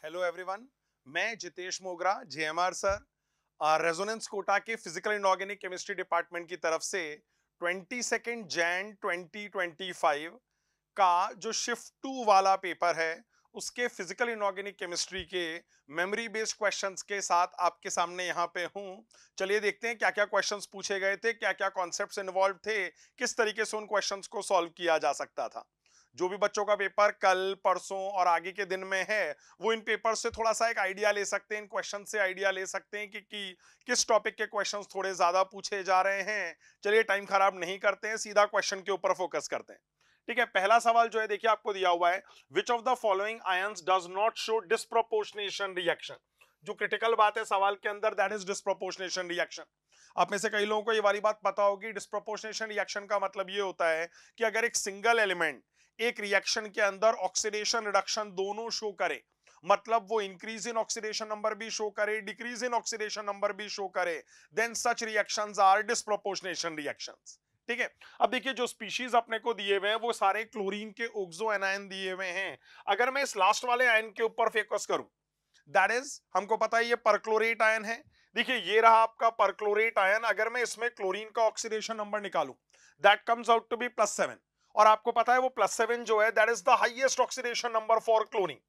Hello everyone, मैं जितेश मोगरा जेएमआर sir resonance Kota के फिजिकल इनऑर्गेनिक केमिस्ट्री डिपार्टमेंट की तरफ से 22 जैन 2025 का जो शिफ्ट 2 वाला पेपर है उसके फिजिकल इनऑर्गेनिक केमिस्ट्री के मेमोरी बेस्ड क्वेश्चंस के साथ आपके सामने यहाँ पे हूँ। चलिए देखते हैं क्या क्या क्वेश्चंस पूछे गए थे, क्या क्या कॉन्सेप्ट्स इन्वॉल्व थे, किस तरीके से उन क्वेश्चंस को सॉल्व किया जा सकता था। जो भी बच्चों का पेपर कल परसों और आगे के दिन में है वो इन पेपर से थोड़ा सा एक आइडिया ले सकते हैं, इन क्वेश्चन से आइडिया ले सकते हैं कि किस टॉपिक के क्वेश्चंस थोड़े ज्यादा पूछे जा रहे हैं। चलिए टाइम खराब नहीं करते हैं, सीधा क्वेश्चन के ऊपर फोकस करते हैं। ठीक है, पहला सवाल जो है देखिए आपको दिया हुआ है, which of the following ions does not show disproportionation reaction. जो क्रिटिकल बात है सवाल के अंदर दैट इज डिस्प्रोपोर्शनेशन रिएक्शन। आप में से कई लोगों को ये वाली बात पता होगी, डिस्प्रोपोर्शनेशन रिएक्शन का मतलब ये होता है कि अगर एक सिंगल एलिमेंट एक रिएक्शन के अंदर ऑक्सीडेशन रिडक्शन दोनों शो करे, मतलब वो इंक्रीज इन ऑक्सीडेशन नंबर भी शो करे, डिक्रीज इन ऑक्सीडेशन नंबर भी शो करे, then such reactions are disproportionation reactions. ठीक है, अब देखिए जो स्पीशीज अपने को दिए हुए हैं वो सारे क्लोरीन के ओक्सो एनायन दिए हुए हैं। अगर मैं इस लास्ट वाले आयन के ऊपर फोकस करूं, दैट इज हमको पता है ये परक्लोरेट आयन है। देखिए ये रहा आपका परक्लोरेट आयन, अगर मैं इसमें क्लोरीन का ऑक्सीडेशन नंबर निकालूं that comes out to be +7, और आपको पता है वो +7 जो है that is the highest oxidation number for chlorine.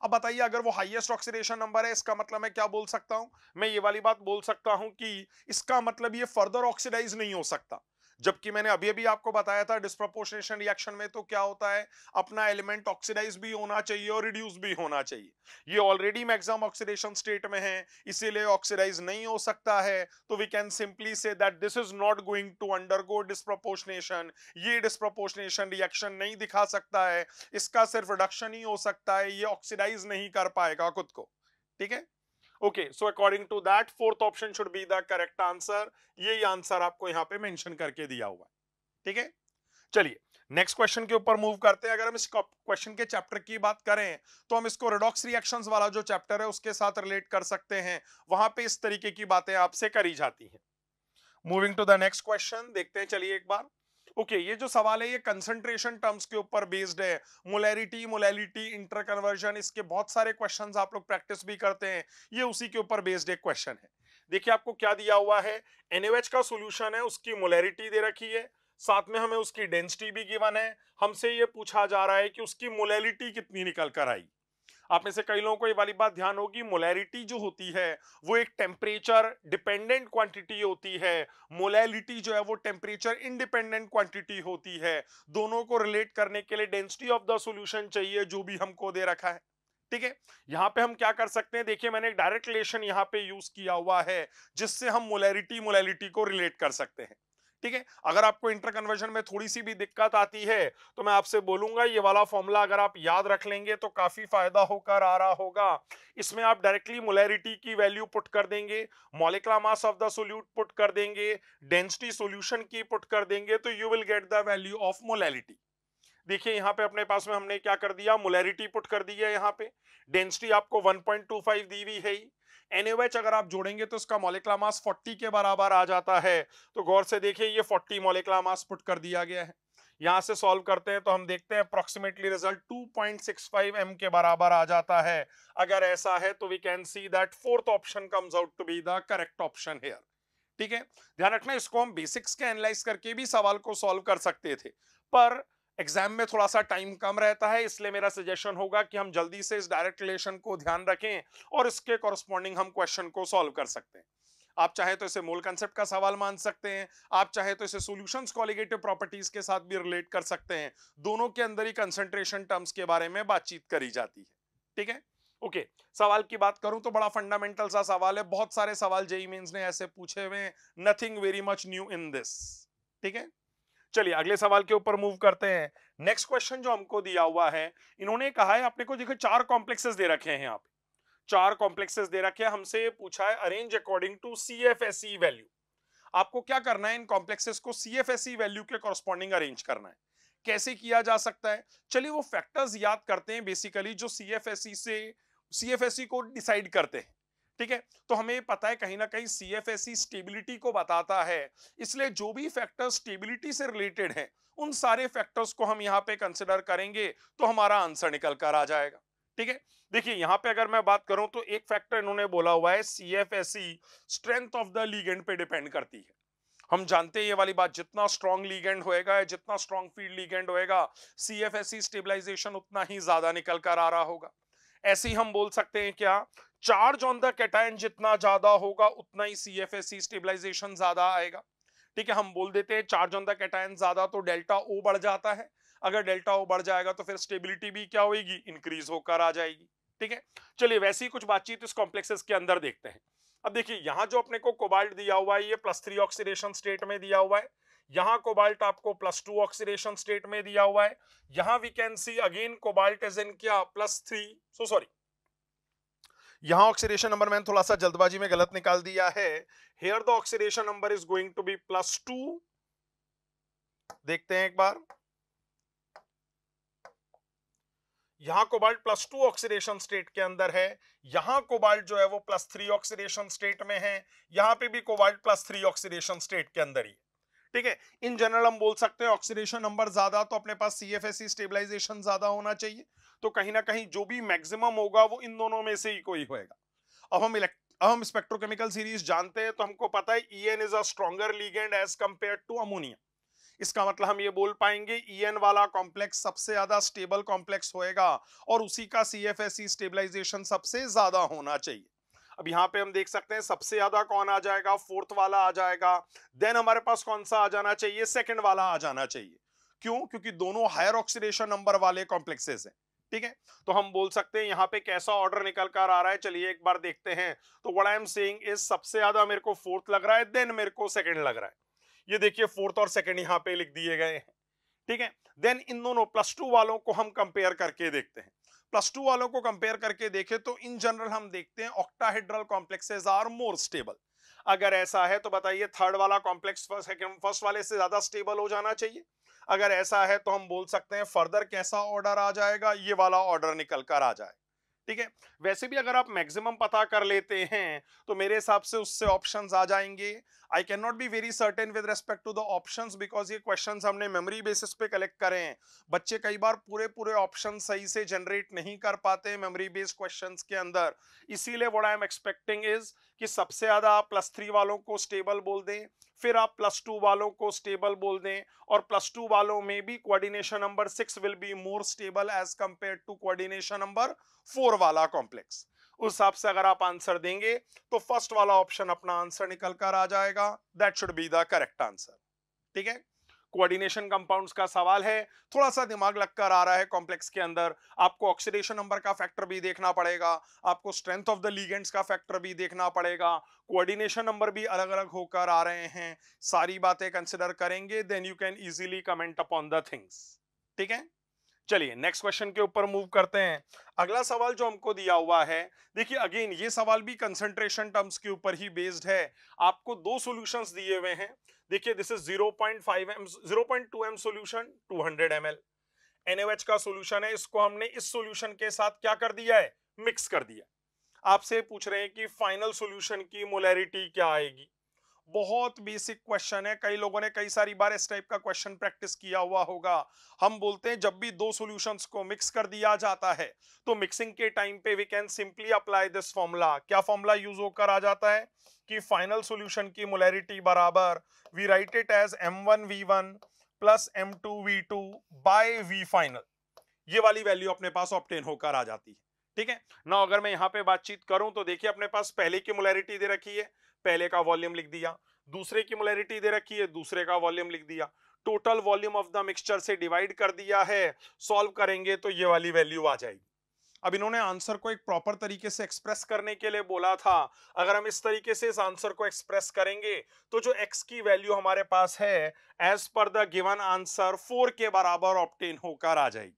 अब बताइए अगर वो हाईएस्ट ऑक्सीडेशन नंबर है, इसका मतलब मैं क्या बोल सकता हूं, मैं ये वाली बात बोल सकता हूं कि इसका मतलब ये फर्दर ऑक्सीडाइज नहीं हो सकता। जबकि मैंने अभी अभी आपको बताया था डिस्प्रोपोर्शनेशन रिएक्शन में तो क्या होता है, अपना एलिमेंट ऑक्सीडाइज भी होना चाहिए और रिड्यूस भी होना चाहिए। ये ऑलरेडी मैक्सिमम ऑक्सीडेशन स्टेट में है, इसीलिए ऑक्सीडाइज नहीं हो सकता है। तो we can simply say that this is not going to undergo disproportionation. ये डिस्प्रोपोर्शनेशन रिएक्शन नहीं दिखा सकता है, इसका सिर्फ रिडक्शन ही हो सकता है, ये ऑक्सीडाइज नहीं कर पाएगा खुद को। ठीक है, okay, so according to that fourth option should be the correct answer. यही आंसर आपको यहाँ पे मेंशन करके दिया हुआ है। ठीक है, चलिए नेक्स्ट क्वेश्चन के ऊपर मूव करते हैं। अगर हम इस क्वेश्चन के चैप्टर की बात करें तो हम इसको रिडॉक्स रिएक्शंस वाला जो चैप्टर है उसके साथ रिलेट कर सकते हैं, वहां पे इस तरीके की बातें आपसे करी जाती हैं। Moving to the next question देखते हैं, चलिए एक बार। ओके, ये जो सवाल है ये कंसंट्रेशन टर्म्स के ऊपर बेस्ड है। मोलैरिटी, मोलैलिटी, इंटर कन्वर्जन, इसके बहुत सारे क्वेश्चंस आप लोग प्रैक्टिस भी करते हैं, ये उसी के ऊपर बेस्ड एक क्वेश्चन है। देखिए आपको क्या दिया हुआ है, NaOH का सॉल्यूशन है, उसकी मोलैरिटी दे रखी है, साथ में हमें उसकी डेंसिटी भी गिवन है। हमसे ये पूछा जा रहा है कि उसकी मोलैलिटी कितनी निकल कर आई। आप में से कई लोगों को ये वाली बात ध्यान होगी, मोलैरिटी जो होती है वो एक टेम्परेचर डिपेंडेंट क्वांटिटी होती है, मोलैलिटी जो है वो टेम्परेचर इंडिपेंडेंट क्वांटिटी होती है। दोनों को रिलेट करने के लिए डेंसिटी ऑफ द सॉल्यूशन चाहिए जो भी हमको दे रखा है। ठीक है, यहां पे हम क्या कर सकते हैं, देखिए मैंने एक डायरेक्ट रिलेशन यहां पे यूज किया हुआ है जिससे हम मोलैरिटी मोलैलिटी को रिलेट कर सकते हैं। ठीक है, अगर आपको इंटर कन्वर्जन में थोड़ी सी भी दिक्कत आती है तो मैं आपसे बोलूंगा ये वाला फॉर्मूला अगर आप याद रख लेंगे तो काफी फायदा होकर आ रहा होगा। इसमें आप डायरेक्टली मोलैरिटी की वैल्यू पुट कर देंगे, molecular mass of the solute put कर देंगे, डेंसिटी सॉल्यूशन की पुट कर देंगे, तो you will get the value of molarity. देखिए यहाँ पे अपने पास में हमने क्या कर दिया, मोलैरिटी पुट कर दी है यहाँ पे, डेंसिटी आपको 1.25 दी हुई है ही। NaOH अगर आप जोड़ेंगे तो इसका मॉलिक्यूलर मास 40 के बराबर आ जाता है। तो गौर से देखिए ये 40 मॉलिक्यूलर मास पुट कर दिया गया है। यहां से सॉल्व करते हैं तो हम देखते हैं अप्रोक्सीमेटली रिजल्ट 2.65 m के बराबर आ जाता है। अगर ऐसा है तो we can see that fourth option comes out to be the correct option here. ठीक है, ध्यान रखना इसको हम बेसिक्स के एनालाइज करके भी सवाल को सॉल्व कर सकते थे, पर एग्जाम में थोड़ा सा टाइम कम रहता है, इसलिए मेरा सजेशन होगा कि हम जल्दी से इस डायरेक्ट रिलेशन को ध्यान रखें और इसके कॉरस्पॉन्डिंग हम क्वेश्चन को सॉल्व कर सकते हैं। आप चाहे तो इसे मूल कंसेप्ट का सवाल मान सकते हैं, आप चाहे तो इसे सॉल्यूशंस कॉलिगेटिव प्रॉपर्टीज के साथ भी रिलेट कर सकते हैं। दोनों के अंदर ही कंसंट्रेशन टर्म्स के बारे में बातचीत करी जाती है। ठीक है, ओके, सवाल की बात करूं तो बड़ा फंडामेंटल सा सवाल है, बहुत सारे सवाल जेईई मेंस ने ऐसे पूछे हुए हैं, nothing very much new in this. ठीक है, चलिए अगले सवाल के ऊपर मूव करते हैं। नेक्स्ट क्वेश्चन जो हमको दिया हुआ है, इन्होंने कहा है अपने को, देखो 4 कॉम्प्लेक्सेस दे रखे हैं यहाँ पे, 4 कॉम्प्लेक्सेस दे रखे हैं, हमसे ये पूछा है arrange according to CFSE value. आपको क्या करना है, इन कॉम्प्लेक्सेस को CFSE वैल्यू के कॉरस्पॉन्डिंग अरेंज करना है। कैसे किया जा सकता है, चलिए वो फैक्टर्स याद करते हैं बेसिकली जो CFSE को डिसाइड करते हैं। ठीक है, तो हमें पता है कहीं ना कहीं CFSE स्टेबिलिटी को बताता है, इसलिए जो भी फैक्टर्स स्टेबिलिटी से रिलेटेड हैं उन सारे फैक्टर्स को हम यहाँ पे कंसिडर करेंगे तो हमारा आंसर निकल कर आ जाएगा। ठीक है। देखिए यहां पे अगर मैं बात करूं तो एक फैक्टर इन्होंने बोला हुआ है सीएफएसई स्ट्रेंथ ऑफ द लीगेंड पे डिपेंड करती है। हम जानते हैं ये वाली बात, जितना स्ट्रॉन्ग लीगेंड होएगा, जितना स्ट्रॉन्ग फील्ड लीगेंड होएगा, सीएफएसई स्टेबलाइजेशन उतना ही ज्यादा निकल कर आ रहा होगा। ऐसे ही हम बोल सकते हैं क्या, चार्ज ऑन द कैटायन जितना ज्यादा होगा उतना ही सीएफएसई स्टेबलाइजेशन ज्यादा आएगा। ठीक है, हम बोल देते हैं चार्ज ऑन द कैटायन ज्यादा तो डेल्टा ओ बढ़ जाता है। अगर डेल्टा ओ बढ़ जाएगा तो फिर स्टेबिलिटी भी क्या होगी, इंक्रीज होकर आ जाएगी। ठीक है, चलिए वैसे ही कुछ बातचीत इस कॉम्प्लेक्सेस के अंदर देखते हैं। अब देखिए यहां जो अपने को कोबाल्ट दिया हुआ है ये +3 ऑक्सीडेशन स्टेट में दिया हुआ है। यहां कोबाल्ट आपको +2 ऑक्सीडेशन स्टेट में दिया हुआ है। यहां we can see again cobalt is in क्या +3, सो सॉरी, यहां ऑक्सीडेशन नंबर मैंने थोड़ा सा जल्दबाजी में गलत निकाल दिया है। Here the oxidation number is going to be +2। देखते हैं एक बार, यहां कोबाल्ट +2 ऑक्सीडेशन स्टेट के अंदर है, यहां कोबाल्ट जो है वो +3 ऑक्सीडेशन स्टेट में है, यहां पे भी कोबाल्ट +3 ऑक्सीडेशन स्टेट के अंदर ही। ठीक है, इन जनरल हम बोल सकते हैं ऑक्सीडेशन नंबर ज्यादा तो अपने पास सीएफएसई स्टेबलाइजेशन ज्यादा होना चाहिए, तो कहीं ना कहीं जो भी मैक्सिमम होगा वो इन दोनों में से ही कोई होएगा। अब हम स्पेक्ट्रोकेमिकल सीरीज जानते हैं तो हमको पता है EN is a stronger ligand as compare to ammonia. इसका मतलब हम ये बोल पाएंगे ईएन वाला कॉम्प्लेक्स सबसे ज्यादा स्टेबल कॉम्प्लेक्स होएगा और उसी का सीएफएसई स्टेबलाइजेशन सबसे ज्यादा होना चाहिए। अब यहाँ पे हम देख सकते हैं सबसे ज्यादा कौन आ जाएगा, फोर्थ वाला आ जाएगा। देन हमारे पास कौन सा आ जाना चाहिए, सेकंड वाला आ जाना चाहिए। क्यों, क्योंकि दोनों हायर ऑक्सीडेशन नंबर वाले कॉम्प्लेक्सेस हैं। ठीक है, तो हम बोल सकते हैं यहाँ पे कैसा ऑर्डर निकल कर आ रहा है, चलिए एक बार देखते हैं। तो what I am saying is सबसे ज्यादा मेरे को फोर्थ लग रहा है, देन मेरे को सेकंड लग रहा है। ये देखिए फोर्थ और सेकंड यहाँ पे लिख दिए गए हैं। ठीक है, देन इन दोनों +2 वालों को हम कंपेयर करके देखते हैं। +2 वालों को कंपेयर करके देखें तो इन जनरल हम देखते हैं octahedral complexes are more stable. अगर ऐसा है तो बताइए थर्ड वाला कॉम्प्लेक्स फर्स्ट वाले से ज्यादा स्टेबल हो जाना चाहिए। अगर ऐसा है तो हम बोल सकते हैं फर्दर कैसा ऑर्डर आ जाएगा, ये वाला ऑर्डर निकल कर आ जाए। ठीक है, वैसे भी अगर आप मैक्सिमम पता कर लेते हैं तो मेरे हिसाब से उससे ऑप्शंस आ जाएंगे। I can not be very certain with respect to the options because ये क्वेश्चंस हमने मेमोरी बेसिस पे कलेक्ट करे हैं। बच्चे कई बार पूरे पूरे ऑप्शन सही से जनरेट नहीं कर पाते मेमोरी बेस्ड क्वेश्चंस के अंदर। इसीलिए what I am expecting is कि सबसे ज्यादा आप +3 वालों को स्टेबल बोल दें, फिर आप +2 वालों को स्टेबल बोल दें, और +2 वालों में भी coordination number 6 will be more stable as compare to coordination number 4 वाला कॉम्प्लेक्स। उस हिसाब से अगर आप आंसर देंगे तो फर्स्ट वाला ऑप्शन अपना आंसर निकल कर आ जाएगा, that should be the correct answer. ठीक है, कोऑर्डिनेशन कंपाउंड्स का सवाल है, थोड़ा सा दिमाग लगकर आ रहा है कॉम्प्लेक्स के अंदर। आपको ऑक्सीडेशन नंबर का फैक्टर भी देखना पड़ेगा, आपको स्ट्रेंथ ऑफ द लिगेंड्स का फैक्टर भी देखना पड़ेगा, कोऑर्डिनेशन नंबर भी अलग अलग होकर आ रहे हैं। सारी बातें कंसिडर करेंगे then you can easily comment upon the things. ठीक है, चलिए नेक्स्ट क्वेश्चन के ऊपर मूव करते हैं। अगला सवाल जो हमको दिया हुआ है, देखिए अगेन ये सवाल भी कंसंट्रेशन टर्म्स के ऊपर ही बेस्ड है। आपको दो सॉल्यूशंस दिए हुए हैं। देखिए this is 0.5 M 0.2 M solution 200 ml NaOH का सॉल्यूशन है। इसको हमने इस सॉल्यूशन के साथ क्या कर दिया है, मिक्स कर दिया। आपसे पूछ रहे हैं कि फाइनल सॉल्यूशन की मोलैरिटी क्या आएगी। बहुत बेसिक क्वेश्चन है, कई लोगों ने कई सारी बार इस टाइप का क्वेश्चन प्रैक्टिस किया हुआ होगा। हम बोलते हैं जब भी दो सॉल्यूशंस को मिक्स कर दिया जाता है तो मिक्सिंग के टाइम पे we can simply apply this formula. क्या फॉर्मूला यूज होकर आ जाता है कि फाइनल सॉल्यूशन की मोलैरिटी बराबर we write it as M1V1 plus M2V2 by V final. ये वाली वैल्यू अपने पास ऑब्टेन होकर आ जाती है। ठीक है ना, अगर मैं यहाँ पे बातचीत करूं तो देखिए अपने पास पहले की मोलैरिटी दे रखी है, पहले का वॉल्यूम लिख दिया। दूसरे की मोलैरिटी दे रखी है, दूसरे का वॉल्यूम लिख दिया। Total volume of the mixture से डिवाइड कर दिया है। सॉल्व करेंगे तो ये वाली वैल्यू आ जाएगी। अब इन्होंने आंसर को एक प्रॉपर तरीके से एक्सप्रेस करने के लिए बोला था। अगर हम इस तरीके से इस आंसर को एक्सप्रेस करेंगे तो जो x की वैल्यू हमारे पास है as per the given answer 4 के बराबर ऑब्टेन होकर आ जाएगी।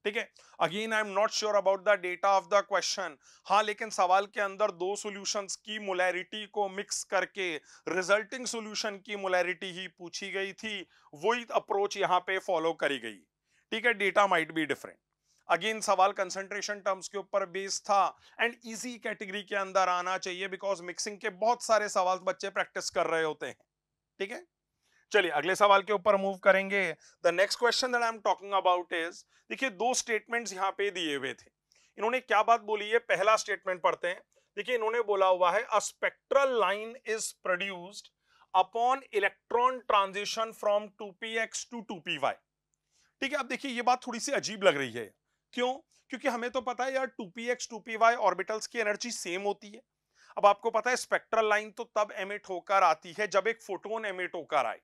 ठीक है, again I am not sure about the data of the question. हाँ, लेकिन सवाल के अंदर दो सॉल्यूशंस की मोलैरिटी को मिक्स करके रिजल्टिंग सॉल्यूशन की मोलैरिटी ही पूछी गई थी, वही अप्रोच यहाँ पे फॉलो करी गई। ठीक है, data might be different. Again सवाल कंसंट्रेशन टर्म्स के ऊपर बेस्ड था एंड इजी कैटेगरी के अंदर आना चाहिए बिकॉज मिक्सिंग के बहुत सारे सवाल बच्चे प्रैक्टिस कर रहे होते हैं। ठीक है, चलिए अगले सवाल के ऊपर मूव करेंगे। The next question that I am talking about is, देखिए दो स्टेटमेंट्स यहाँ पे दिए हुए थे। इन्होंने क्या बात बोली है, पहला स्टेटमेंट पढ़ते हैं। देखिए इन्होंने बोला हुआ है a spectral line is produced upon electron transition from 2px to 2py। ठीक है, अब देखिए ये बात थोड़ी सी अजीब लग रही है। क्यों? क्योंकि हमें तो पता है यार 2px 2py ऑर्बिटल्स की एनर्जी सेम होती है। अब आपको पता है स्पेक्ट्रल लाइन तो तब एमिट होकर आती है जब एक फोटोन एमिट होकर आए,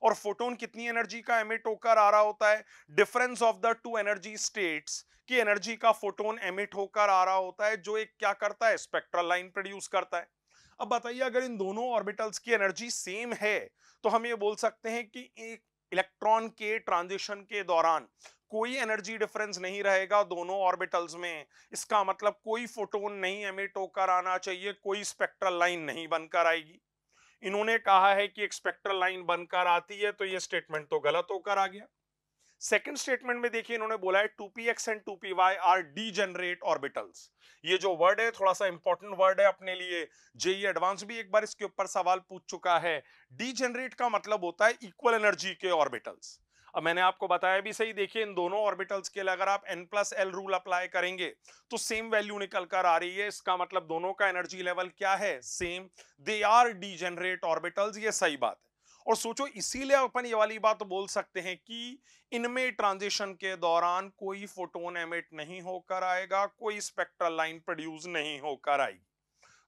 और फोटोन कितनी एनर्जी का एमिट होकर आ रहा होता है, difference of the two energy states की एनर्जी का फोटोन एमिट होकर आ रहा होता है, जो एक क्या करता है, स्पेक्ट्रल लाइन प्रोड्यूस करता है। अब बताइए अगर इन दोनों ऑर्बिटल्स की एनर्जी सेम है तो हम ये बोल सकते हैं कि एक इलेक्ट्रॉन के ट्रांजिशन के दौरान कोई एनर्जी डिफरेंस नहीं रहेगा दोनों ऑर्बिटल्स में। इसका मतलब कोई फोटोन नहीं एमिट होकर आना चाहिए, कोई स्पेक्ट्रल लाइन नहीं बनकर आएगी। इन्होंने कहा है कि एक स्पेक्ट्रल लाइन बनकर आती है, तो ये स्टेटमेंट तो गलत होकर आ गया। सेकंड स्टेटमेंट में देखिए इन्होंने बोला है 2px and 2py are degenerate orbitals. ये जो वर्ड है थोड़ा सा इंपॉर्टेंट वर्ड है अपने लिए, जेईई एडवांस भी एक बार इसके ऊपर सवाल पूछ चुका है। डीजेनरेट का मतलब होता है इक्वल एनर्जी के ऑर्बिटल्स। अब मैंने आपको बताया भी सही, देखिए इन दोनों ऑर्बिटल्स के लिए अगर आप n+l रूल अप्लाई करेंगे तो सेम वैल्यू निकल कर आ रही है। इसका मतलब दोनों का एनर्जी लेवल क्या है, same. They are degenerate orbitals, ये सही बात है। और सोचो इसीलिए अपन ये वाली बात बोल सकते हैं कि इनमें ट्रांजिशन के दौरान कोई फोटोन एमिट नहीं होकर आएगा, कोई स्पेक्ट्रल लाइन प्रोड्यूस नहीं होकर आएगी।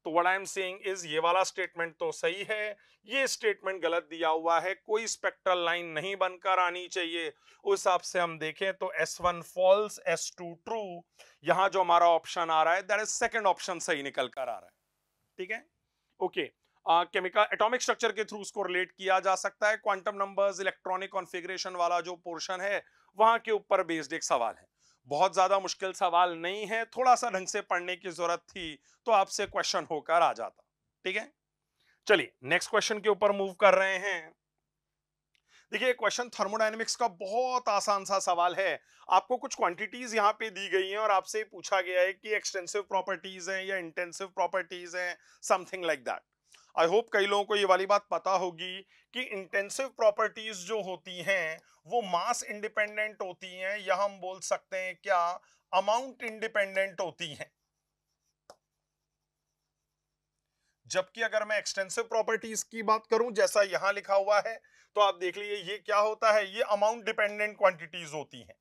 तो what I am saying is ये वाला स्टेटमेंट तो सही है, ये स्टेटमेंट गलत दिया हुआ है, कोई स्पेक्ट्रल लाइन नहीं बनकर आनी चाहिए। उस हिसाब से हम देखें तो S1 फॉल्स, S2 ट्रू। यहां जो हमारा ऑप्शन आ रहा है दैट इज सेकंड ऑप्शन सही निकल कर आ रहा है। ठीक है, ओके। केमिकल एटॉमिक स्ट्रक्चर के थ्रू उसको रिलेट किया जा सकता है। क्वांटम नंबर्स, इलेक्ट्रॉनिक कॉन्फ़िगरेशन वाला जो पोर्शन है वहां के ऊपर बेस्ड एक सवाल है। बहुत ज्यादा मुश्किल सवाल नहीं है, थोड़ा सा ढंग से पढ़ने की जरूरत थी तो आपसे क्वेश्चन होकर आ जाता। ठीक है, चलिए नेक्स्ट क्वेश्चन के ऊपर मूव कर रहे हैं। देखिए क्वेश्चन थर्मोडायनेमिक्स का बहुत आसान सा सवाल है। आपको कुछ क्वांटिटीज यहाँ पे दी गई हैं और आपसे पूछा गया है कि एक्सटेंसिव प्रॉपर्टीज हैं या इंटेंसिव प्रॉपर्टीज हैं, something like that. I hope कई लोगों को ये वाली बात पता होगी कि इंटेंसिव प्रॉपर्टीज जो होती हैं वो मास इंडिपेंडेंट होती हैं, या हम बोल सकते हैं क्या, अमाउंट इंडिपेंडेंट होती हैं। जबकि अगर मैं एक्सटेंसिव प्रॉपर्टीज की बात करूं जैसा यहां लिखा हुआ है तो आप देख लीजिए ये क्या होता है, ये अमाउंट डिपेंडेंट क्वांटिटीज होती हैं।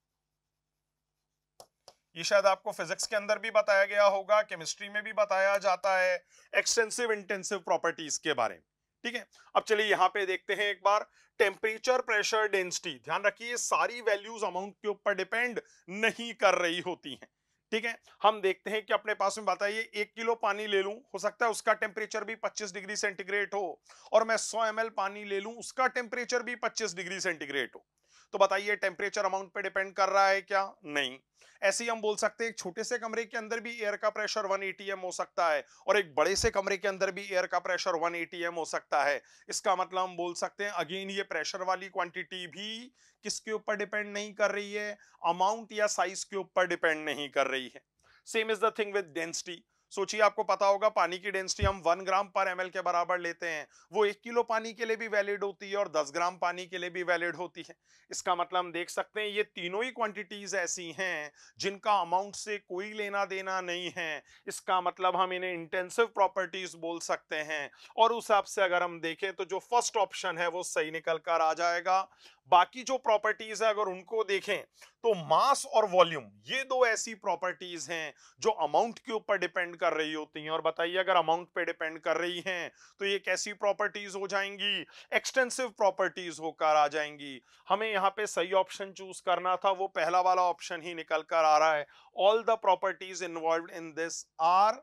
ये शायद आपको फिजिक्स के अंदर भी बताया गया होगा, केमिस्ट्री में भी बताया जाता है एक्सटेंसिव इंटेंसिव प्रॉपर्टीज के बारे में। ठीक है, अब चलिए यहां पे देखते हैं एक बार। टेम्परेचर, प्रेशर, डेंसिटी, ध्यान रखिए सारी वैल्यूज अमाउंट के ऊपर डिपेंड नहीं कर रही होती हैं। ठीक है, हम देखते हैं कि अपने पास में बताइए 1 किलो पानी ले लूं, हो सकता है उसका टेम्परेचर भी 25 डिग्री सेंटीग्रेड हो, और मैं 100 ml पानी ले लूं, उसका टेम्परेचर भी 25 डिग्री सेंटीग्रेड हो। तो बताइए टेम्परेचर अमाउंट पे डिपेंड कर रहा है क्या? नहीं। ऐसे ही हम बोल सकते हैं एक छोटे से कमरे के अंदर भी एयर का प्रेशर 1 atm हो सकता है, और एक बड़े से कमरे के अंदर भी एयर का प्रेशर 1 atm हो सकता है। इसका मतलब हम बोल सकते हैं अगेन ये प्रेशर वाली क्वांटिटी भी किसके ऊपर डिपेंड नहीं कर रही है, अमाउंट या साइज के ऊपर डिपेंड नहीं कर रही है। Same is the thing with density. सोचिए आपको पता होगा पानी की डेंसिटी हम 1 ग्राम पर ml के बराबर लेते हैं, वो 1 किलो पानी के लिए भी वैलिड होती है और 10 ग्राम पानी के लिए भी वैलिड होती है। इसका मतलब हम देख सकते हैं ये तीनों ही क्वांटिटीज ऐसी हैं जिनका अमाउंट से कोई लेना देना नहीं है। इसका मतलब हम इन्हें इंटेंसिव प्रॉपर्टीज बोल सकते हैं, और उस हिसाब से अगर हम देखें तो जो फर्स्ट ऑप्शन है वो सही निकल कर आ जाएगा। बाकी जो प्रॉपर्टीज है अगर उनको देखें तो मास और वॉल्यूम, ये दो ऐसी प्रॉपर्टीज हैं जो अमाउंट के ऊपर डिपेंड कर रही होती हैं। और बताइए अगर अमाउंट पे डिपेंड कर रही हैं तो ये कैसी प्रॉपर्टीज हो जाएंगी, एक्सटेंसिव प्रॉपर्टीज होकर आ जाएंगी। हमें यहाँ पे सही ऑप्शन चूज करना था, वो पहला वाला ऑप्शन ही निकल कर आ रहा है। All the properties involved in this are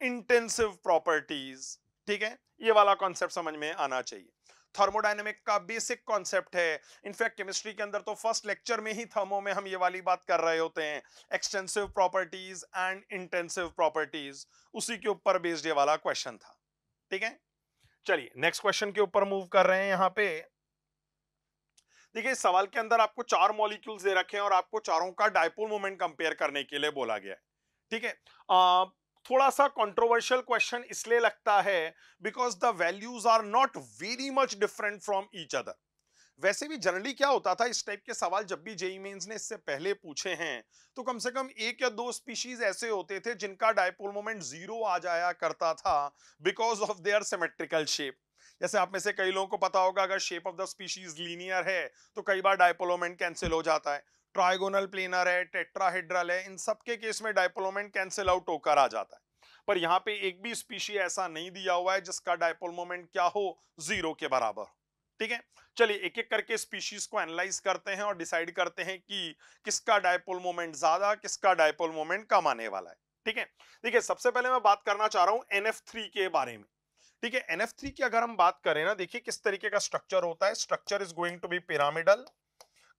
intensive properties. ठीक है, ये वाला कॉन्सेप्ट समझ में आना चाहिए। थर्मोडायनेमिक का बेसिक कॉन्सेप्ट है, इनफैक्ट केमिस्ट्री के अंदर तो फर्स्ट लेक्चर में ही थर्मो में हम ये वाली बात कर रहे होते हैं, extensive properties and intensive properties, उसी के ऊपर बेस्ड ये वाला क्वेश्चन था। ठीक है, चलिए नेक्स्ट क्वेश्चन के ऊपर मूव कर रहे हैं। यहाँ पे देखिए इस सवाल के अंदर आपको 4 मॉलिक्यूल्स दे रखे हैं और आपको चारों का डायपोल मोमेंट कंपेयर करने के लिए बोला गया है। ठीक है, थोड़ा सा कंट्रोवर्शियल क्वेश्चन इसलिए लगता है because the values are not very much different from each other. वैसे भी जनरली क्या होता था, इस टाइप के सवाल जब भी जेईई मेंस ने इससे पहले पूछे हैं, तो कम से कम एक या दो स्पीशीज ऐसे होते थे जिनका डायपोल मोमेंट जीरो आ जाया करता था because of their symmetrical shape. जैसे आप में से कई लोगों को पता होगा, अगर shape of the species linear है तो कई बार डायपोल मोमेंट कैंसिल हो जाता है। ट्राइगोनल प्लेनर है, टेट्राहेड्रल है, इन सब के केस में डायपोल मोमेंट कैंसिल आउट होकर आ जाता है। पर यहाँ पे एक भी स्पीशी ऐसा नहीं दिया हुआ है जिसका डायपोल मोमेंट क्या हो, जीरो के बराबर। ठीक है, चलिए एक एक करके स्पीशीज को एनालाइज करते हैं और डिसाइड करते हैं कि किसका डायपोल मोमेंट ज्यादा, किसका डायपोल मोमेंट कम आने वाला है। ठीक है, देखिए सबसे पहले मैं बात करना चाह रहा हूं NF3 के बारे में। ठीक है, NF3 की अगर हम बात करें ना, देखिए किस तरीके का स्ट्रक्चर होता है। Structure is going to be pyramidal.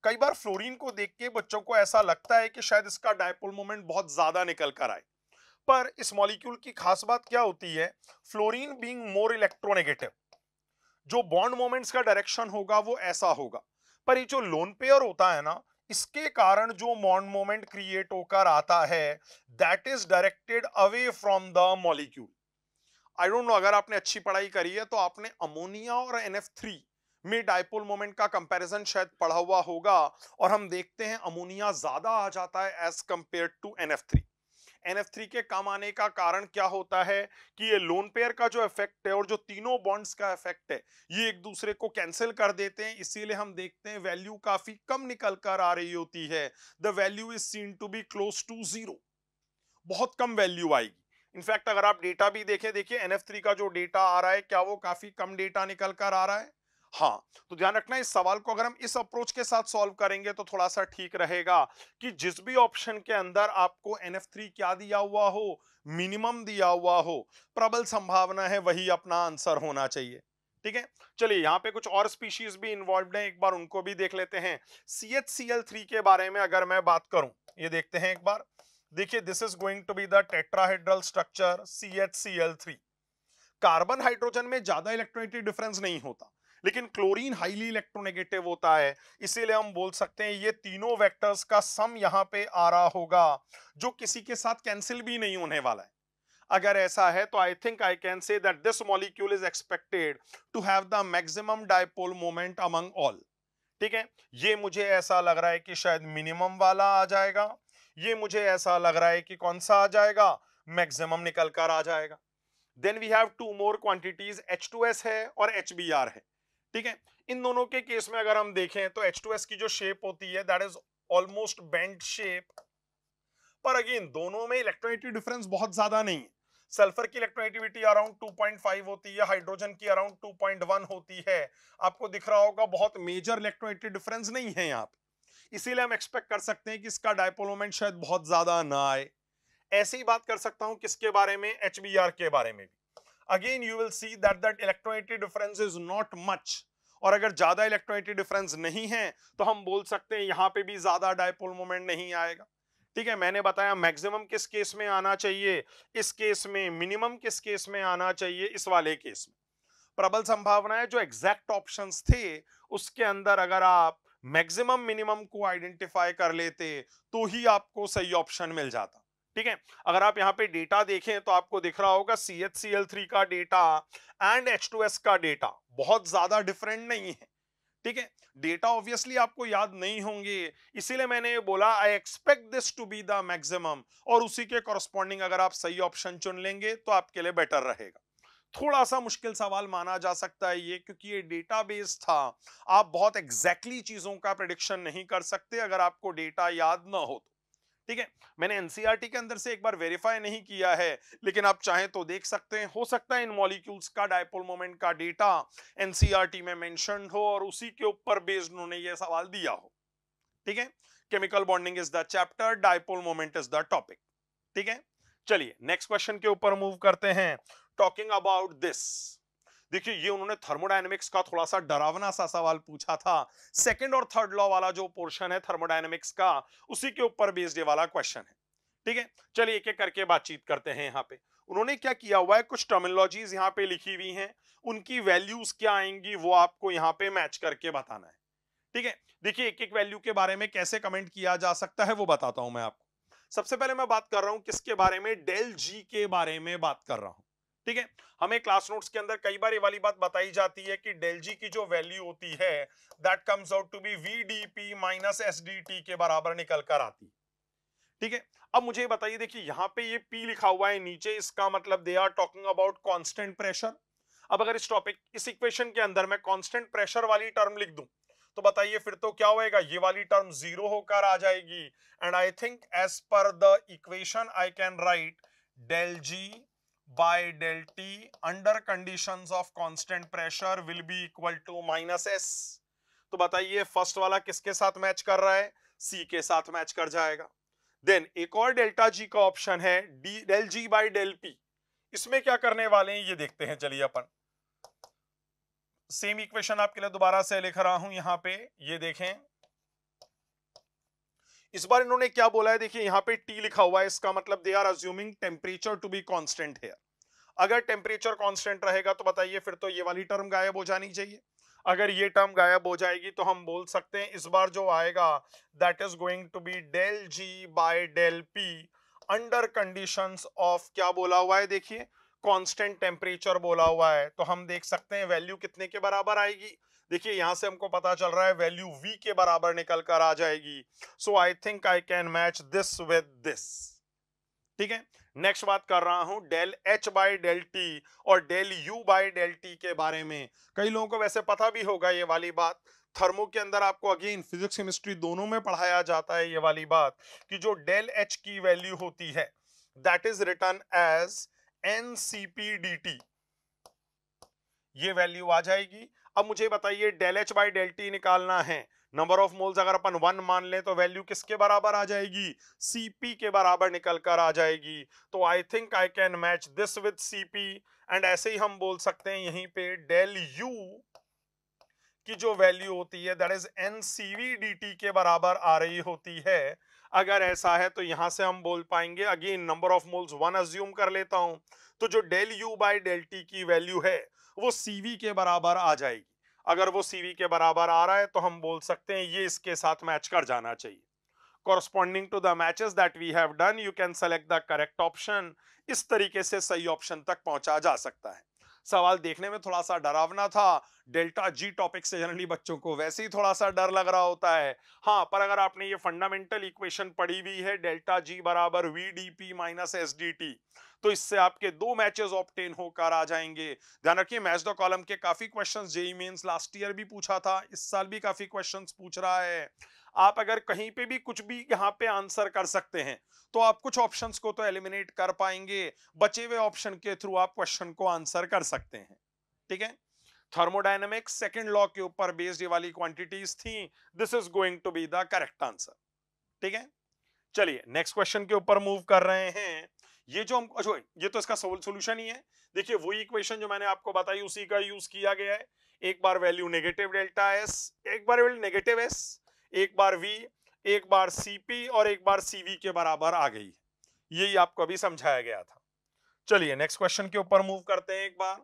कई बार फ्लोरीन को देख के बच्चों को ऐसा लगता है कि शायद इसका डायपोल मोमेंट बहुत ज्यादा निकल कर आए, पर इस मॉलिक्यूल की खास बात क्या होती है, फ्लोरीन बीइंग मोर इलेक्ट्रोनेगेटिव, जो बॉन्ड मोमेंट्स का डायरेक्शन होगा वो ऐसा होगा। पर ये जो लोन पेयर होता है ना, इसके कारण जो बॉन्ड मोमेंट क्रिएट होकर आता है, that is directed away from the molecule. I don't know, अगर आपने अच्छी पढ़ाई करी है तो आपने अमोनिया और NF3 में डायपोल मोमेंट का कंपैरिजन शायद पढ़ा हुआ होगा, और हम देखते हैं अमोनिया ज्यादा आ जाता है as compare to NF3। NF3 के कम आने का कारण क्या होता है कि ये लोन पेयर का जो इफेक्ट है और जो तीनों बॉन्ड्स का इफेक्ट है, ये एक दूसरे को कैंसिल कर देते हैं। इसीलिए हम देखते हैं वैल्यू काफी कम निकल कर आ रही होती है। The value is seen to be close to zero, बहुत कम वैल्यू आएगी। इनफैक्ट अगर आप डेटा भी देखें, देखिए NF3 का जो डेटा आ रहा है, क्या वो काफी कम डेटा निकल कर आ रहा है? हाँ, तो ध्यान रखना इस सवाल को अगर हम इस अप्रोच के साथ सॉल्व करेंगे तो थोड़ा सा ठीक रहेगा कि जिस भी ऑप्शन के अंदर आपको NF3 क्या दिया हुआ हो, मिनिमम दिया हुआ हो, प्रबल संभावना है वही अपना आंसर होना चाहिए। ठीक है, चलिए यहाँ पे कुछ और स्पीशीज भी इन्वॉल्व हैं, एक बार उनको भी देख लेते हैं। CHCl3 के बारे में अगर मैं बात करूं, ये देखते हैं एक बार। देखिए this is going to be the tetrahedral structure CHCl3। Carbon hydrogen में ज्यादा इलेक्ट्रोनेगेटिव डिफरेंस नहीं होता, लेकिन क्लोरीन हाईली इलेक्ट्रोनेगेटिव होता है। इसीलिए हम बोल सकते हैं ये तीनों वेक्टर्स का सम यहाँ पे आ रहा होगा, जो किसी के साथ कैंसिल भी नहीं होने वाला है। अगर ऐसा है तो I think I can say that this molecule is expected to have the maximum dipole moment among all. ठीक है, ये मुझे ऐसा लग रहा है कि शायद मिनिमम वाला आ जाएगा, ये मुझे ऐसा लग रहा है कि कौन सा आ जाएगा, मैक्सिमम निकल कर आ जाएगा। Then we have two more quantities, H2S है और HBr है। ठीक है, इन दोनों के केस में अगर हम देखें तो H2S की जो शेप होती है that is almost bend shape, पर अगेन दोनों में इलेक्ट्रोनेगेटिव डिफरेंस बहुत ज्यादा नहीं है। सल्फर की इलेक्ट्रोनेगेटिविटी अराउंड 2.5 होती है, हाइड्रोजन की अराउंड 2.1 होती है। आपको दिख रहा होगा बहुत मेजर इलेक्ट्रोनेगेटिव डिफरेंस नहीं है यहाँ पे। इसीलिए हम एक्सपेक्ट कर सकते हैं कि इसका डायपोल मोमेंट शायद बहुत ज्यादा ना आए। ऐसी ही बात कर सकता हूं किसके बारे में, HBr के बारे में भी। Again you will see that that electronegative difference is not much, और अगर ज्यादा इलेक्ट्रोनेगेटिव डिफरेंस नहीं है तो हम बोल सकते हैं यहाँ पे भी ज्यादा डायपोल मोमेंट नहीं आएगा। ठीक है, मैंने बताया मैक्सिमम किस केस में आना चाहिए, इस केस में, मिनिमम किस केस में आना चाहिए, इस वाले केस में। प्रबल संभावना है जो एग्जैक्ट ऑप्शंस थे उसके अंदर अगर आप मैक्सिमम मिनिमम को आइडेंटिफाई कर लेते तो ही आपको सही ऑप्शन मिल जाता। ठीक है, अगर आप यहाँ पे डेटा देखें तो आपको दिख रहा होगा CHCl3 का डेटा एंड H2S का डेटा बहुत ज्यादा डिफरेंट नहीं है। ठीक है, डेटा ऑब्वियसली आपको याद नहीं होंगे, इसीलिए मैंने ये बोला I expect this to be the maximum, और उसी के कॉरस्पॉन्डिंग अगर आप सही ऑप्शन चुन लेंगे तो आपके लिए बेटर रहेगा। थोड़ा सा मुश्किल सवाल माना जा सकता है ये, क्योंकि ये डेटाबेस था, आप बहुत एग्जैक्टली चीजों का प्रेडिक्शन नहीं कर सकते अगर आपको डेटा याद ना हो तो। ठीक है, मैंने एनसीईआरटी के अंदर से एक बार वेरीफाई नहीं किया है, लेकिन आप चाहें तो देख सकते हैं। हो सकता है इन मॉलिक्यूल्स का डायपोल मोमेंट का डेटा एनसीईआरटी में मेंशन्ड हो और उसी के ऊपर बेस्ड उन्होंने ये सवाल दिया हो। ठीक है, chemical bonding is the chapter, dipole moment is the topic. ठीक है, चलिए नेक्स्ट क्वेश्चन के ऊपर मूव करते हैं। टॉकिंग अबाउट दिस, देखिए ये उन्होंने थर्मोडायनेमिक्स का थोड़ा सा डरावना सा सवाल पूछा था। सेकंड और थर्ड लॉ वाला जो पोर्शन है थर्मोडायनेमिक्स का, उसी के ऊपर बेस्ड ये वाला क्वेश्चन है। ठीक है, चलिए एक एक करके बातचीत करते हैं। यहाँ पे उन्होंने क्या किया हुआ है, कुछ टर्मिनोलॉजीज यहाँ पे लिखी हुई हैं, उनकी वैल्यूज क्या आएंगी वो आपको यहाँ पे मैच करके बताना है। ठीक है, देखिए एक एक वैल्यू के बारे में कैसे कमेंट किया जा सकता है वो बताता हूं मैं आपको। सबसे पहले मैं बात कर रहा हूं किसके बारे में, डेल जी के बारे में बात कर रहा हूं। ठीक है। हमें क्लास नोट्स के अंदर कई बार ये वाली बात बताई जाती है कि डेल जी की जो वैल्यू होती है that comes out to be VDP minus SDT के बराबर निकल कर आती। ठीक है। अब मुझे बताइए, देखिए यहाँ पे ये P लिखा हुआ है नीचे, इसका मतलब they are talking about constant pressure. अब अगर इस टॉपिक इस इक्वेशन के अंदर मैं कांस्टेंट प्रेशर वाली टर्म लिख दूं तो बताइए फिर तो क्या होएगा, ये वाली टर्म जीरो होकर आ जाएगी। And I think as per the equation I can write del G by del T under conditions of constant pressure will be equal to minus S. तो बताइए फर्स्ट वाला किसके साथ मैच कर रहा है, सी के साथ मैच कर जाएगा। देन एक और डेल्टा जी का ऑप्शन है D del G by del P. इसमें क्या करने वाले हैं ये देखते हैं, चलिए अपन सेम इक्वेशन आपके लिए दोबारा से लिख रहा हूं यहां पे, ये देखें इस बार इन्होंने क्या बोला है, देखिए यहां पे टी लिखा हुआ है, इसका मतलब they are assuming temperature to be constant है। अगर टेम्परेचर कांस्टेंट रहेगा तो बताइए फिर तो ये वाली टर्म गायब हो जानी चाहिए। अगर ये टर्म गायब हो जाएगी तो हम बोल सकते हैं इस बार जो आएगा that is going to be del G by del P under conditions of, क्या बोला हुआ है देखिए, कांस्टेंट टेम्परेचर बोला हुआ है। तो हम देख सकते हैं वैल्यू कितने के बराबर आएगी, देखिए यहां से हमको पता चल रहा है वैल्यू v के बराबर निकल कर आ जाएगी। So I think I can match this with this. ठीक है। नेक्स्ट बात कर रहा हूं del H by del T और del U by del T के बारे में। कई लोगों को वैसे पता भी होगा ये वाली बात, थर्मो के अंदर आपको अगेन फिजिक्स केमिस्ट्री दोनों में पढ़ाया जाता है ये वाली बात कि जो डेल एच की वैल्यू होती है that is written as NCPDT, ये वैल्यू आ जाएगी। अब मुझे बताइए del H by del T निकालना है, नंबर ऑफ मोल्स अगर अपन 1 मान ले तो वैल्यू किसके बराबर आ जाएगी, सीपी के बराबर निकल कर आ जाएगी। तो I think I can match this with CP. And ऐसे ही हम बोल सकते हैं यहीं पे डेल यू की जो वैल्यू होती है दैट इज एनसीवीडीटी के बराबर आ रही होती है। अगर ऐसा है तो यहां से हम बोल पाएंगे, again number of moles 1 assume कर लेता हूं, तो जो del U by del T की वैल्यू है वो सीवी के बराबर आ जाएगी। अगर वो सीवी के बराबर आ रहा है तो हम बोल सकते हैं ये इसके साथ मैच कर जाना चाहिए। corresponding to the matches that we have done you can select the correct option। इस तरीके से सही ऑप्शन तक पहुंचा जा सकता है। सवाल देखने में थोड़ा सा डरावना था, डेल्टा जी टॉपिक से जनरली बच्चों को वैसे ही थोड़ा सा डर लग रहा होता है। हाँ, पर अगर आपने ये फंडामेंटल इक्वेशन पढ़ी हुई है डेल्टा जी बराबर V d P minus S d T, तो इससे आपके दो मैचेस ऑब्टेन होकर आ जाएंगे। ध्यान रखिए मैच द कॉलम के काफी questions JEE Mains last year भी पूछा था, इस साल भी काफी क्वेश्चंस पूछ रहा है। आप अगर कहीं पे भी कुछ भी यहाँ पे आंसर कर सकते हैं तो आप कुछ ऑप्शंस को तो एलिमिनेट कर पाएंगे, बचे हुए ऑप्शन के थ्रू आप क्वेश्चन को आंसर कर सकते हैं। ठीक है। थर्मोडायनेमिक्स सेकंड लॉ के ऊपर बेस्ड ये वाली क्वांटिटीज थी, this is going to be the correct answer. ठीक है। चलिए नेक्स्ट क्वेश्चन के ऊपर मूव कर रहे हैं। ये जो हम अच्छा ये तो इसका सॉल्यूशन ही है, देखिए वही इक्वेशन जो मैंने आपको बताई उसी का यूज किया गया है। एक बार वैल्यू नेगेटिव डेल्टा एस, एक बार वैल्यू नेगेटिव एस, एक बार v, एक बार cp और एक बार cv के बराबर आ गई, यही आपको अभी समझाया गया था। चलिए नेक्स्ट क्वेश्चन के ऊपर मूव करते हैं एक बार।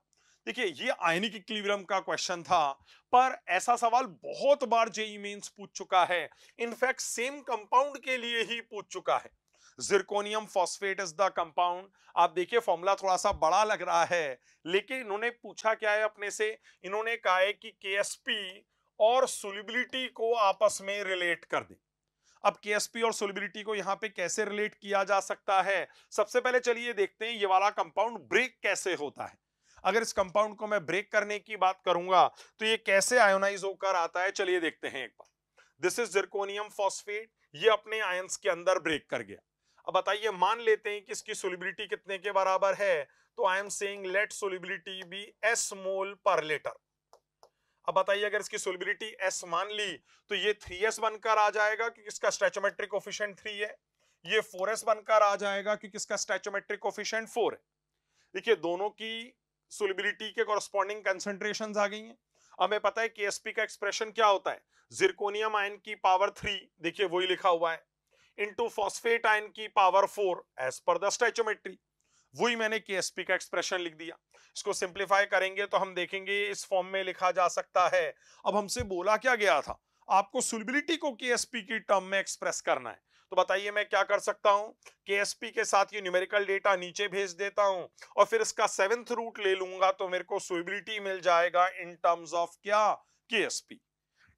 देखिए ये आयनिक इक्विलिब्रियम का क्वेश्चन था, पर ऐसा सवाल बहुत बार जेईई मेंस पूछ चुका है, इनफैक्ट सेम कंपाउंड के लिए ही पूछ चुका है। Zirconium phosphate is the compound. आप देखिए फॉर्मूला थोड़ा सा बड़ा लग रहा है, लेकिन इन्होंने पूछा क्या है अपने से, इन्होंने कहा है कि KSP और सोल्युबिलिटी को आपस में रिलेट कर दें। अब KSP और सोल्युबिलिटी को यहां पे कैसे रिलेट किया जा सकता है, सबसे पहले चलिए देखते हैं ये वाला कंपाउंड ब्रेक कैसे होता है। अगर इस कंपाउंड को मैं ब्रेक करने की बात करूंगा तो ये कैसे आयोनाइज होकर आता है, चलिए देखते हैं एक बार। दिस इज जिरकोनियम फॉस्फेट, ये अपने आयंस के अंदर ब्रेक कर गया। अब बताइए मान लेते हैं कि इसकी सोल्युबिलिटी कितने के बराबर है, तो I am saying let solubility be S mole per litre. अब बताइए अगर इसकी सोल्युबिलिटी S मान ली तो ये 3S बनकर आ जाएगा क्योंकि इसका स्टोइचोमेट्रिक कोफिशिएंट 3 है, ये 4S बनकर आ जाएगा क्योंकि इसका स्टोइचोमेट्रिक कोफिशिएंट 4 है। देखिए दोनों की सोल्युबिलिटी के कॉरस्पॉन्डिंग कंसंट्रेशंस आ गई हैं। हमें पता है KSP का एक्सप्रेशन क्या होता है, जिरकोनियम आयन की पावर 3, देखिए वही लिखा हुआ है, इनटू फॉस्फेट आयन की पावर 4 एज पर द स्टोइचोमेट्री, वही मैंने KSP का एक्सप्रेशन लिख दिया। इसको सिंप्लीफाई करेंगे तो हम देखेंगे इस फॉर्म में लिखा जा सकता है। अब हमसे बोला क्या गया था, आपको सोल्युबिलिटी को KSP की टर्म में एक्सप्रेस करना है, तो बताइए मैं क्या कर सकता हूं, केएसपी के साथ ये न्यूमेरिकल डेटा नीचे भेज देता हूं और फिर इसका 7th रूट ले लूंगा तो मेरे को सोबिलिटी मिल जाएगा इन टर्म्स ऑफ क्या, केएसपी।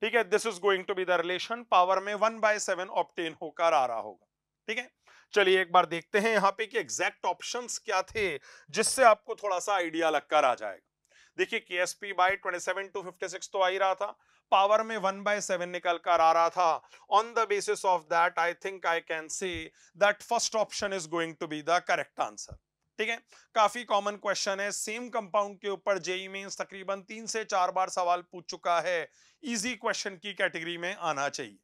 ठीक है, this is going to be the relation, power में 1/7 ऑब्टेन होकर आ रहा होगा। ठीक है, चलिए एक बार देखते हैं यहाँ पे कि एग्जैक्ट ऑप्शंस क्या थे जिससे आपको थोड़ा सा आइडिया लगकर आ जाएगा। देखिए केएसपी बाय 27 to 56 तो आ ही रहा था, पावर में 1/7 निकल कर आ रहा था। On the basis of that I think I can say that first option is going to be the correct answer. ठीक है, काफी कॉमन क्वेश्चन है, सेम कंपाउंड के ऊपर जेई मेंस तकरीबन 3 से 4 बार सवाल पूछ चुका है, इजी क्वेश्चन की कैटेगरी में आना चाहिए।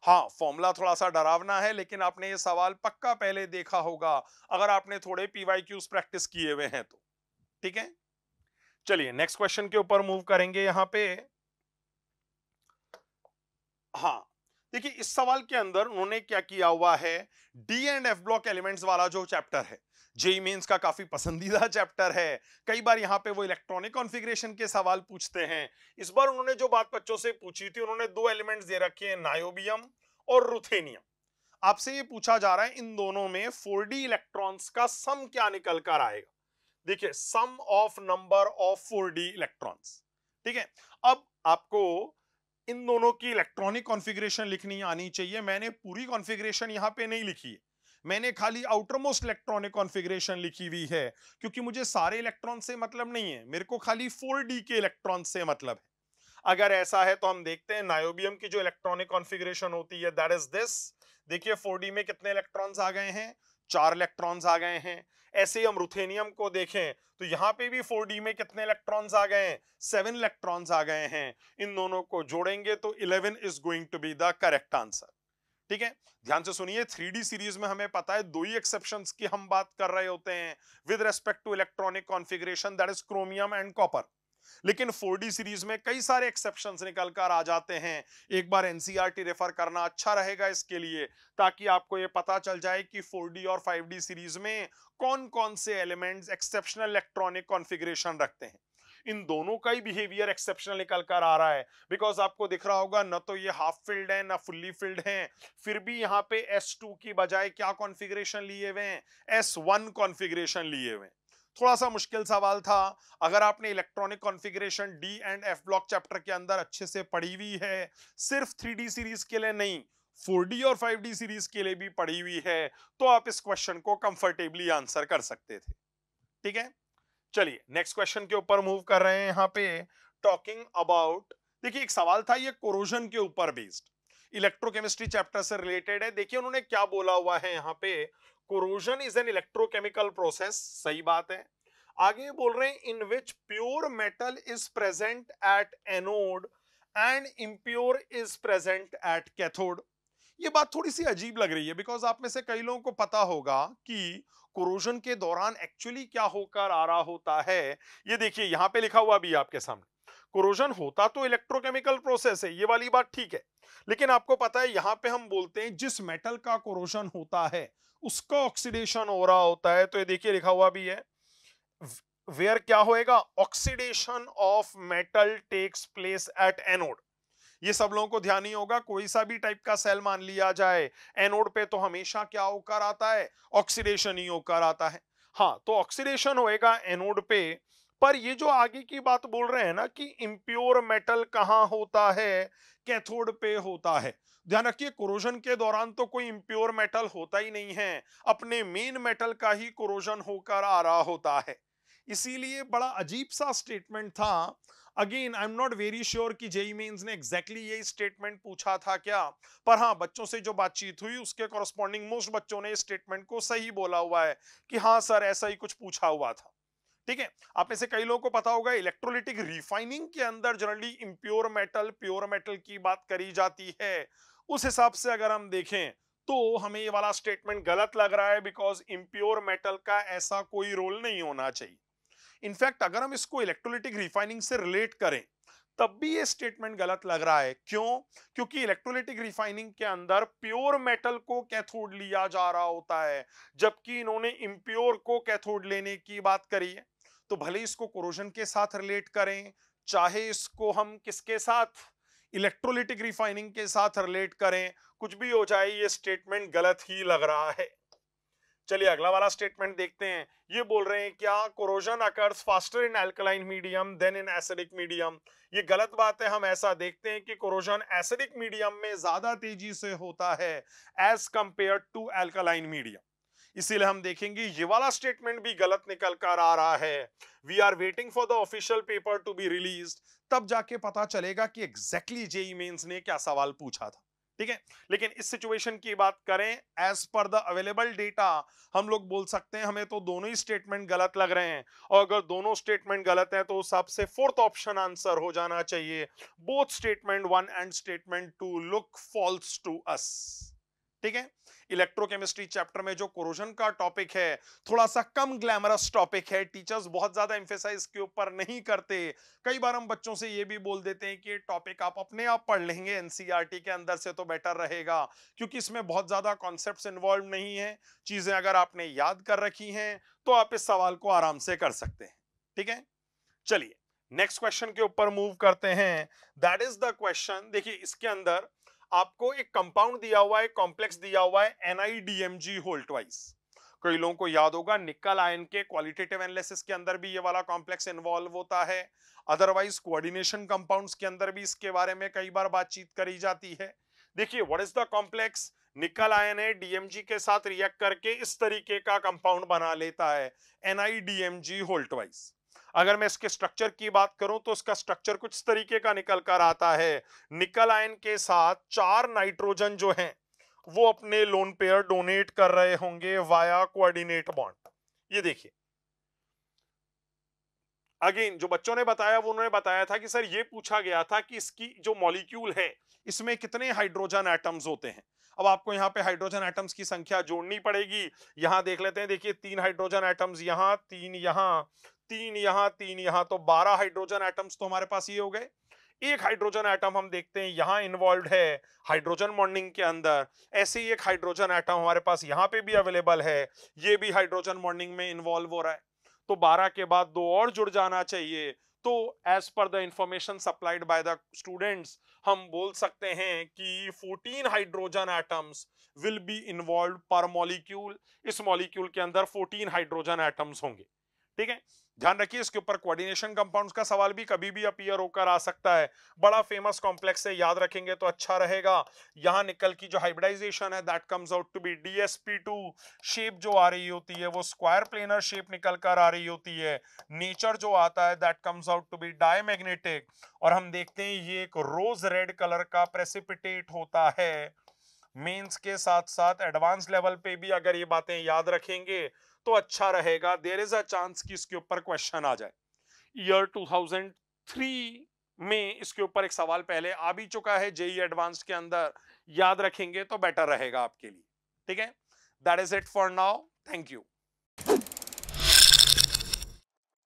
हाँ, फॉर्मूला थोड़ा सा डरावना है लेकिन आपने ये सवाल पक्का पहले देखा होगा अगर आपने थोड़े पीवाईक्यूज प्रैक्टिस किए हुए हैं तो। ठीक है, चलिए नेक्स्ट क्वेश्चन के ऊपर मूव करेंगे यहां पे। हाँ, देखिए इस सवाल के अंदर उन्होंने क्या किया हुआ है, D and F block elements वाला जो चैप्टर है जेई मेंस का काफी पसंदीदा चैप्टर है। कई बार यहाँ पे वो इलेक्ट्रॉनिक कॉन्फ़िगरेशन के सवाल पूछते हैं। इस बार उन्होंने जो बात बच्चों से पूछी थी, उन्होंने दो एलिमेंट्स दे रखे हैं, नायोबियम और रुथेनियम। आपसे ये पूछा जा रहा है इन दोनों में 4d इलेक्ट्रॉन्स का सम क्या निकल कर आएगा। देखिए sum of number of 4d electrons. ठीक है, अब आपको इन दोनों की इलेक्ट्रॉनिक कॉन्फ़िगरेशन लिखनी आनी चाहिए। मैंने पूरी कॉन्फ़िगरेशन यहाँ पे नहीं लिखी है, मैंने खाली आउटर मोस्ट इलेक्ट्रॉनिक कॉन्फ़िगरेशन लिखी हुई है क्योंकि मुझे सारे इलेक्ट्रॉन से मतलब नहीं है, मेरे को खाली 4d के इलेक्ट्रॉन से मतलब है। अगर ऐसा है तो हम देखते हैं नायोबियम की जो इलेक्ट्रॉनिक कॉन्फ़िगरेशन होती है दैट इज दिस। देखिए 4d में कितने इलेक्ट्रॉन्स आ गए हैं, 4 इलेक्ट्रॉन्स आ गए हैं। ऐसे ही हम रुथेनियम को देखें तो यहां पे भी 4d में कितने इलेक्ट्रॉन्स आ गए हैं, 7 इलेक्ट्रॉन्स आ गए हैं। इन दोनों को जोड़ेंगे तो 11 is going to be the correct answer. ठीक है, ध्यान से सुनिए, 3D सीरीज में हमें पता है दो ही एक्सेप्शंस की हम बात कर रहे होते हैं with respect to electronic configuration, that is chromium and copper. लेकिन 4D सीरीज में कई सारे एक्सेप्शंस निकल कर आ जाते हैं। एक बार एनसीईआरटी रेफर करना अच्छा रहेगा इसके लिए, ताकि आपको ये पता चल जाए कि 4D और 5D सीरीज में कौन कौन से एलिमेंट्स एक्सेप्शनल इलेक्ट्रॉनिक कॉन्फ़िगरेशन रखते हैं। इन दोनों का ही बिहेवियर एक्सेप्शनल निकल कर आ रहा है, बिकॉज आपको दिख रहा होगा न तो ये हाफ फिल्ड है ना फुल्ली फिल्ड है, फिर भी यहाँ पे S2 की बजाय क्या कॉन्फ़िगरेशन लिए हुए हैं, S1 कॉन्फ़िगरेशन लिए हुए हैं। थोड़ा सा मुश्किल सवाल था। अगर आपने electronic configuration D and F block chapter के अंदर अच्छे से पढ़ी हुई है, सिर्फ 3D सीरीज के लिए नहीं 4D और 5D सीरीज के लिए भी पढ़ी हुई है, तो आप इस क्वेश्चन को कंफर्टेबली आंसर कर सकते थे। ठीक है, चलिए नेक्स्ट क्वेश्चन के ऊपर मूव कर रहे हैं यहाँ पे। टॉकिंग अबाउट, देखिए एक सवाल था ये कोरोजन के ऊपर बेस्ड, इलेक्ट्रोकेमिस्ट्री चैप्टर से रिलेटेड है। देखिए उन्होंने क्या बोला हुआ है यहाँ पे, corrosion is an electrochemical process, सही बात है। आगे बोल रहे हैं in which pure metal is present at anode and impure is present at cathode. ये बात थोड़ी सी अजीब लग रही है बिकॉज आप में से कई लोगों को पता होगा कि कोरोजन के दौरान एक्चुअली क्या होकर आ रहा होता है। ये देखिए यहाँ पे लिखा हुआ भी है आपके सामने, कोरोजन होता तो इलेक्ट्रोकेमिकल प्रोसेस है, ये वाली बात ठीक है, लेकिन आपको पता है यहाँ पे हम बोलते हैं जिस मेटल का कोरोजन होता है उसका ऑक्सीडेशन हो रहा होता है। तो ये देखिए लिखा हुआ भी है, वेयर क्या होएगा, oxidation of metal takes place at anode. ये सब लोगों को ध्यान ही होगा, कोई सा भी टाइप का सेल मान लिया जाए, एनोड पे तो हमेशा क्या होकर आता है, ऑक्सीडेशन ही होकर आता है। हाँ, तो ऑक्सीडेशन होएगा एनोड पे। पर ये जो आगे की बात बोल रहे हैं ना कि इम्प्योर मेटल कहाँ होता है, कैथोड पे होता है। ध्यान रखिए कोरोजन के दौरान तो कोई इम्प्योर मेटल होता ही नहीं है, अपने मेन मेटल का ही कोरोजन होकर आ रहा होता है। इसीलिए बड़ा अजीब सा स्टेटमेंट था। Again I am not very sure कि जेई मेंस ने एग्जैक्टली यही स्टेटमेंट पूछा था क्या, पर हाँ बच्चों से जो बातचीत हुई उसके कॉरस्पॉन्डिंग मोस्ट बच्चों ने स्टेटमेंट को सही बोला हुआ है कि हाँ सर ऐसा ही कुछ पूछा हुआ था। ठीक है, आप में से कई लोगों को पता होगा इलेक्ट्रोलिटिक रिफाइनिंग के अंदर generally impure metal pure metal की बात करी जाती है। उस हिसाब से अगर हम देखें तो हमें ये वाला स्टेटमेंट गलत लग रहा है, बिकॉज इम्प्योर मेटल का ऐसा कोई रोल नहीं होना चाहिए। इनफैक्ट अगर हम इसको इलेक्ट्रोलिटिक रिफाइनिंग से रिलेट करें तब भी ये स्टेटमेंट गलत लग रहा है। क्यों? क्योंकि इलेक्ट्रोलिटिक रिफाइनिंग के अंदर प्योर मेटल को कैथोड लिया जा रहा होता है, जबकि इन्होंने इम्प्योर को कैथोड लेने की बात करी है। तो भले इसको कोरोजन के साथ रिलेट करें, चाहे इसको हम किसके साथ, इलेक्ट्रोलिटिक रिफाइनिंग के साथ रिलेट करें, कुछ भी हो जाए ये स्टेटमेंट गलत ही लग रहा है। चलिए अगला वाला स्टेटमेंट देखते हैं। ये बोल रहे हैं क्या corrosion occurs faster in alkaline medium than in acidic medium. ये गलत बात है। हम ऐसा देखते हैं कि कोरोजन एसिडिक मीडियम में ज्यादा तेजी से होता है as compare to alkaline medium. इसीलिए हम देखेंगे ये वाला स्टेटमेंट भी गलत निकल कर आ रहा है। We are waiting for the official paper to be release, तब जाके पता चलेगा कि एग्जैक्टली जेई मेंस ने क्या सवाल पूछा था। ठीक है, लेकिन इस सिचुएशन की बात करें as per the available data, हम लोग बोल सकते हैं हमें तो दोनों ही स्टेटमेंट गलत लग रहे हैं। और अगर दोनों स्टेटमेंट गलत है तो उस हिसाब से फोर्थ ऑप्शन आंसर हो जाना चाहिए। Both statement 1 and statement 2 look false to us. ठीक है, इलेक्ट्रोकेमिस्ट्री चैप्टर में जो कोरोजन का टॉपिक है थोड़ा सा कम ग्लैमरस टॉपिक है, टीचर्स बहुत ज्यादा एम्फेसाइज के ऊपर नहीं करते। कई बार हम बच्चों से ये भी बोल देते हैं कि ये टॉपिक आप अपने आप पढ़ लेंगे एनसीईआरटी के अंदर से तो बेटर रहेगा, क्योंकि इसमें बहुत ज्यादा कॉन्सेप्ट्स इन्वॉल्व नहीं है। चीजें अगर आपने याद कर रखी हैं तो आप इस सवाल को आराम से कर सकते हैं। ठीक है, चलिए नेक्स्ट क्वेश्चन के ऊपर मूव करते हैं। That is the question. देखिए इसके अंदर आपको एक कंपाउंड दिया हुआ है, कॉम्प्लेक्स दिया हुआ है NiDMg होल ट्वाइस। कई लोगों को याद होगा निकल आयन के क्वालिटेटिव एनालिसिस के अंदर भी ये वाला कॉम्प्लेक्स इन्वॉल्व होता है। अदरवाइज कोऑर्डिनेशन कंपाउंड्स के अंदर भी इसके बारे में कई बार बातचीत करी जाती है। देखिए व्हाट इज द कॉम्प्लेक्स, निकल आयन है DMg के साथ रिएक्ट करके इस तरीके का कंपाउंड बना लेता है NiDMg होल ट्वाइस। अगर मैं इसके स्ट्रक्चर की बात करूं तो इसका स्ट्रक्चर कुछ तरीके का निकल कर आता है। निकल आयन के साथ 4 नाइट्रोजन जो हैं वो अपने लोन पेयर डोनेट कर रहे होंगे वाया कोऑर्डिनेट बॉन्ड। ये देखिए अगेन जो बच्चों ने बताया वो उन्होंने बताया था कि सर ये पूछा गया था कि इसकी जो मॉलिक्यूल है इसमें कितने हाइड्रोजन एटम्स होते हैं। अब आपको यहाँ पे हाइड्रोजन एटम्स की संख्या जोड़नी पड़ेगी। यहां देख लेते हैं, देखिए 3 हाइड्रोजन एटम्स यहाँ, 3 यहाँ, 3 यहाँ, 3 यहाँ, तो 12 हाइड्रोजन एटम्स तो हमारे पास ये हो गए। एक हाइड्रोजन एटम हम देखते हैं यहाँ इन्वॉल्व है हाइड्रोजन बॉन्डिंग के अंदर। ऐसे ही एक हाइड्रोजन एटम हमारे पास यहाँ पे भी अवेलेबल है, ये भी हाइड्रोजन बॉन्डिंग में इन्वॉल्व हो रहा है। तो 12 के बाद 2 और जुड़ जाना चाहिए। तो as per the information supplied by the students हम बोल सकते हैं कि 14 hydrogen atoms will be involve per molecule. इस मॉलिक्यूल के अंदर 14 हाइड्रोजन एटम्स होंगे। ठीक है, ध्यान रखिए इसके ऊपर कोऑर्डिनेशन कंपाउंड्स का सवाल भी कभी भी अपीयर होकर आ सकता है। बड़ा फेमस कॉम्प्लेक्स है, याद रखेंगे तो अच्छा रहेगा। यहां निकल की जो हाइब्रिडाइजेशन है that comes out to be DsP2। Shape जो आ रही होती है वो स्क्वायर प्लेनर शेप निकल कर आ रही होती है। नेचर जो आता है that comes out to be diamagnetic. और हम देखते हैं ये एक रोज रेड कलर का प्रेसिपिटेट होता है। मेंस के साथ साथ एडवांस लेवल पे भी अगर ये बातें याद रखेंगे तो अच्छा रहेगा। देयर इज अ चांस कि इसके ऊपर क्वेश्चन आ जाए। ईयर 2003 में इसके ऊपर एक सवाल पहले आ भी चुका है जेई एडवांस्ड के अंदर, याद रखेंगे तो बेटर रहेगा आपके लिए। ठीक है, that is it for now, thank you.